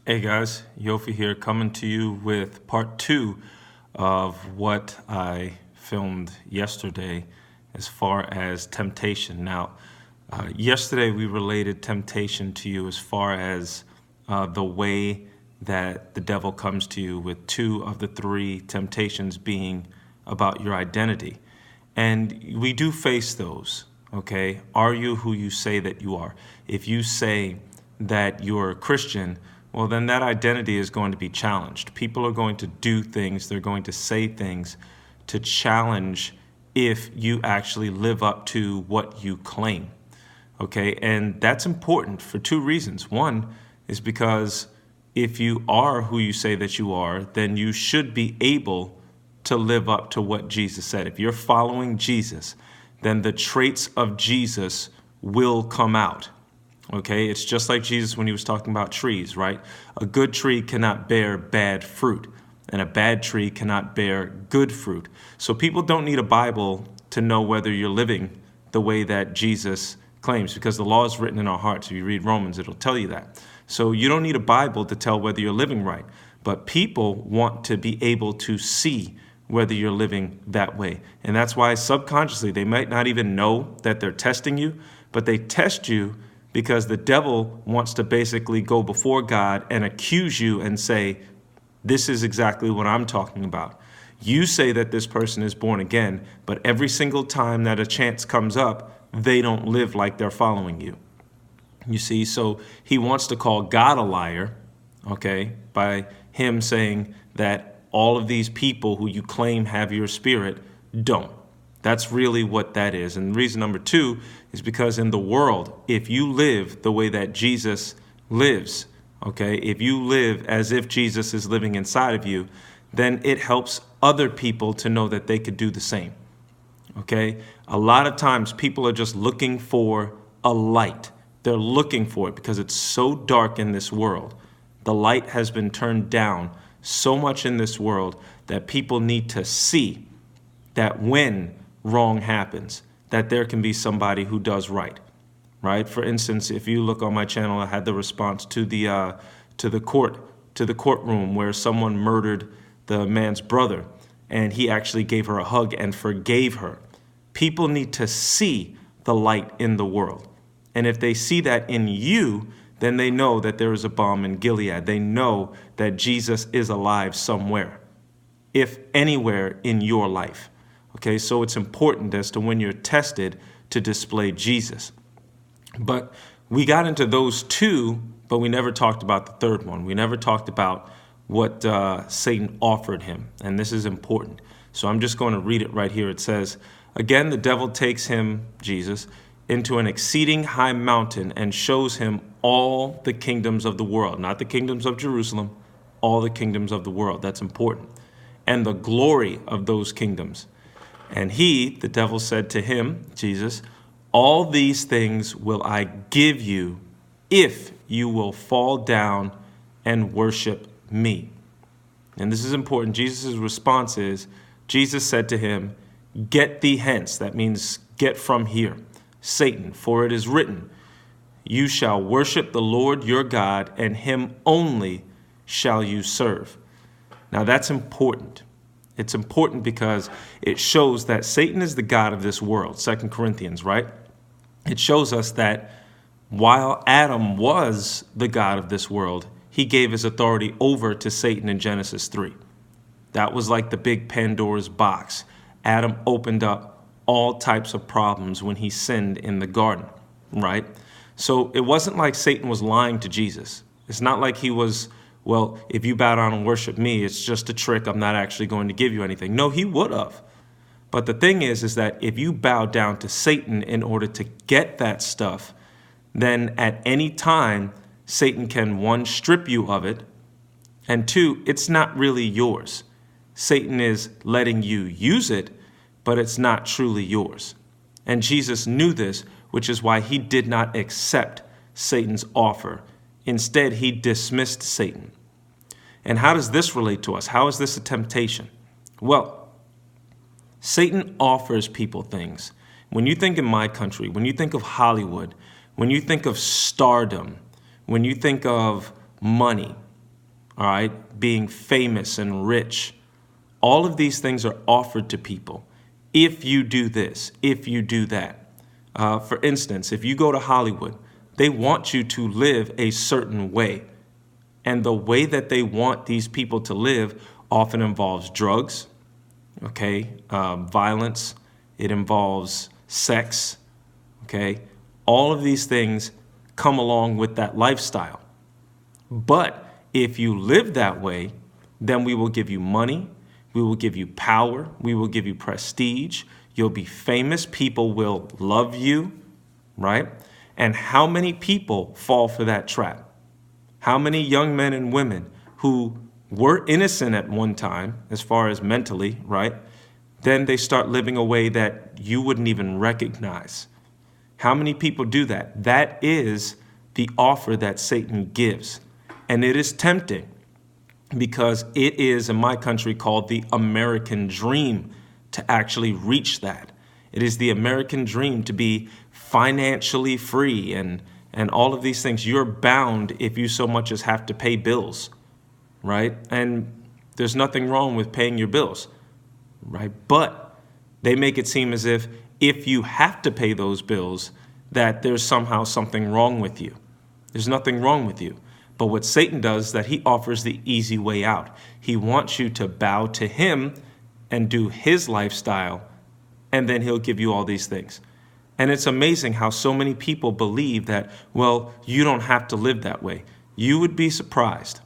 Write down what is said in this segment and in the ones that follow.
Hey guys, Yophi here, coming to you with part two of what I filmed yesterday as far as temptation. Now, yesterday we related temptation to you as far as the way that the devil comes to you, with two of the three temptations being about your identity. And we do face those, okay? Are you who you say that you are? If you say that you're a Christian, well, then that identity is going to be challenged. People are going to do things, they're going to say things to challenge if you actually live up to what you claim, okay? And that's important for two reasons. One is because if you are who you say that you are, then you should be able to live up to what Jesus said. If you're following Jesus, then the traits of Jesus will come out. Okay, it's just like Jesus when he was talking about trees, right? A good tree cannot bear bad fruit, and a bad tree cannot bear good fruit. So people don't need a Bible to know whether you're living the way that Jesus claims, because the law is written in our hearts. If you read Romans, it'll tell you that. So you don't need a Bible to tell whether you're living right, but people want to be able to see whether you're living that way. And that's why subconsciously they might not even know that they're testing you, but they test you because the devil wants to basically go before God and accuse you and say, this is exactly what I'm talking about. You say that this person is born again, but every single time that a chance comes up, they don't live like they're following you. You see, so he wants to call God a liar, okay, by him saying that all of these people who you claim have your spirit don't. That's really what that is. And reason number two is because in the world, if you live the way that Jesus lives, okay, if you live as if Jesus is living inside of you, then it helps other people to know that they could do the same, okay? A lot of times people are just looking for a light. They're looking for it because it's so dark in this world. The light has been turned down so much in this world that people need to see that when wrong happens, that there can be somebody who does right. For instance, if you look on my channel, I had the response to the courtroom where someone murdered the man's brother, and he actually gave her a hug and forgave her. People need to see the light in the world. And if they see that in you, then they know that there is a balm in Gilead. They know that Jesus is alive somewhere, if anywhere in your life. Okay, so it's important as to when you're tested to display Jesus. But we got into those two, but we never talked about the third one. We never talked about what Satan offered him, and this is important. So I'm just going to read it right here. It says, again, the devil takes him, Jesus, into an exceeding high mountain and shows him all the kingdoms of the world, not the kingdoms of Jerusalem, all the kingdoms of the world. That's important. And the glory of those kingdoms. And he, the devil, said to him, Jesus, all these things will I give you if you will fall down and worship me. And this is important. Jesus' response is, Jesus said to him, get thee hence. That means get from here, Satan, for it is written, you shall worship the Lord your God, and him only shall you serve. Now that's important. It's important because it shows that Satan is the god of this world, 2 Corinthians, right? It shows us that while Adam was the god of this world, he gave his authority over to Satan in Genesis 3. That was like the big Pandora's box. Adam opened up all types of problems when he sinned in the garden, right? So it wasn't like Satan was lying to Jesus. It's not like he was, well, if you bow down and worship me, it's just a trick. I'm not actually going to give you anything. No, he would have. But the thing is that if you bow down to Satan in order to get that stuff, then at any time, Satan can, one, strip you of it, and two, it's not really yours. Satan is letting you use it, but it's not truly yours. And Jesus knew this, which is why he did not accept Satan's offer. Instead, he dismissed Satan. And how does this relate to us? How is this a temptation? Well, Satan offers people things. When you think in my country, when you think of Hollywood, when you think of stardom, when you think of money, all right, being famous and rich. All of these things are offered to people. If you do this, if you do that. For instance, if you go to Hollywood, they want you to live a certain way. And the way that they want these people to live often involves drugs, okay, violence. It involves sex, okay. All of these things come along with that lifestyle. But if you live that way, then we will give you money, we will give you power, we will give you prestige, you'll be famous, people will love you, right? And how many people fall for that trap? How many young men and women who were innocent at one time, as far as mentally, right? Then they start living a way that you wouldn't even recognize. How many people do that? That is the offer that Satan gives. And it is tempting because it is, in my country, called the American dream to actually reach that. It is the American dream to be financially free and all of these things. You're bound if you so much as have to pay bills, right? And there's nothing wrong with paying your bills, right? But they make it seem as if you have to pay those bills, that there's somehow something wrong with you. There's nothing wrong with you. But what Satan does is that he offers the easy way out. He wants you to bow to him and do his lifestyle, and then he'll give you all these things. And it's amazing how so many people believe that, well, you don't have to live that way. You would be surprised,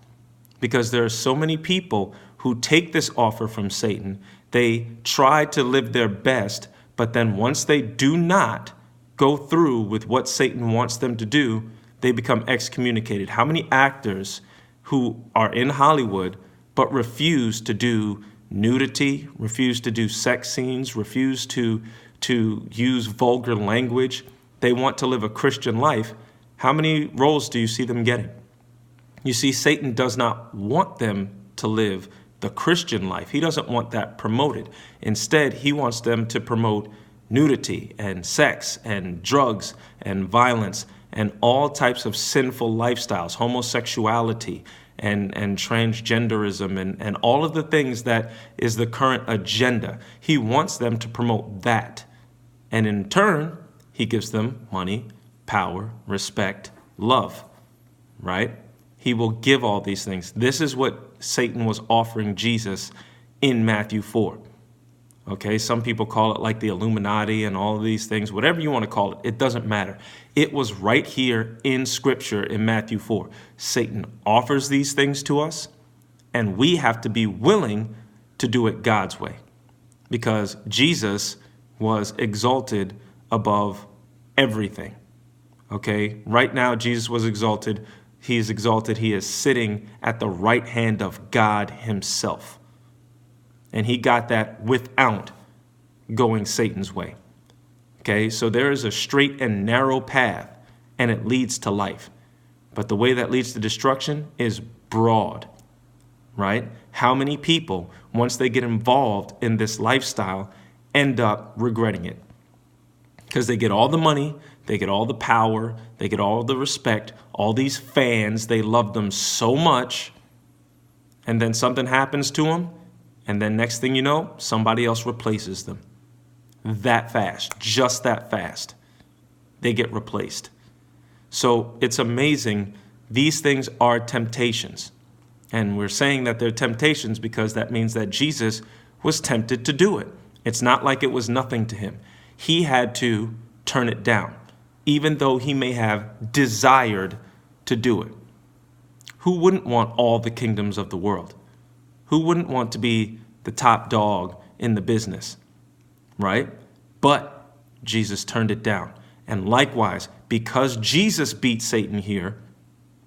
because there are so many people who take this offer from Satan. They try to live their best, but then once they do not go through with what Satan wants them to do, they become excommunicated. How many actors who are in Hollywood but refuse to do nudity, refuse to do sex scenes, refuse to use vulgar language? They want to live a Christian life. How many roles do you see them getting? You see, Satan does not want them to live the Christian life. He doesn't want that promoted. Instead, he wants them to promote nudity and sex and drugs and violence and all types of sinful lifestyles, homosexuality and transgenderism and all of the things that is the current agenda. He wants them to promote that. And in turn, he gives them money, power, respect, love, right? He will give all these things. This is what Satan was offering Jesus in Matthew 4. Okay, some people call it like the Illuminati and all of these things, whatever you want to call it, it doesn't matter. It was right here in Scripture in Matthew 4. Satan offers these things to us, and we have to be willing to do it God's way, because Jesus was exalted above everything. Okay, right now Jesus was exalted. He is exalted. He is sitting at the right hand of God himself. And he got that without going Satan's way. Okay, so there is a straight and narrow path, and it leads to life. But the way that leads to destruction is broad, right? How many people, once they get involved in this lifestyle, end up regretting it? Because they get all the money, they get all the power, they get all the respect, all these fans, they love them so much, and then something happens to them, and then next thing you know, somebody else replaces them. That fast, just that fast, they get replaced. So it's amazing. These things are temptations. And we're saying that they're temptations because that means that Jesus was tempted to do it. It's not like it was nothing to him. He had to turn it down, even though he may have desired to do it. Who wouldn't want all the kingdoms of the world? Who wouldn't want to be the top dog in the business, right? But Jesus turned it down. And likewise, because Jesus beat Satan here,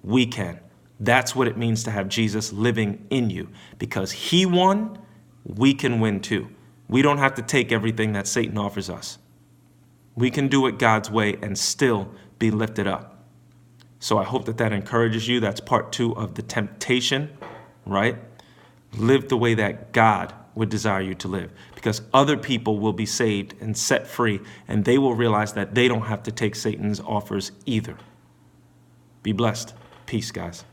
we can. That's what it means to have Jesus living in you. Because he won, we can win too. We don't have to take everything that Satan offers us. We can do it God's way and still be lifted up. So I hope that that encourages you. That's part 2 of the temptation, right? Live the way that God would desire you to live, because other people will be saved and set free, and they will realize that they don't have to take Satan's offers either. Be blessed. Peace, guys.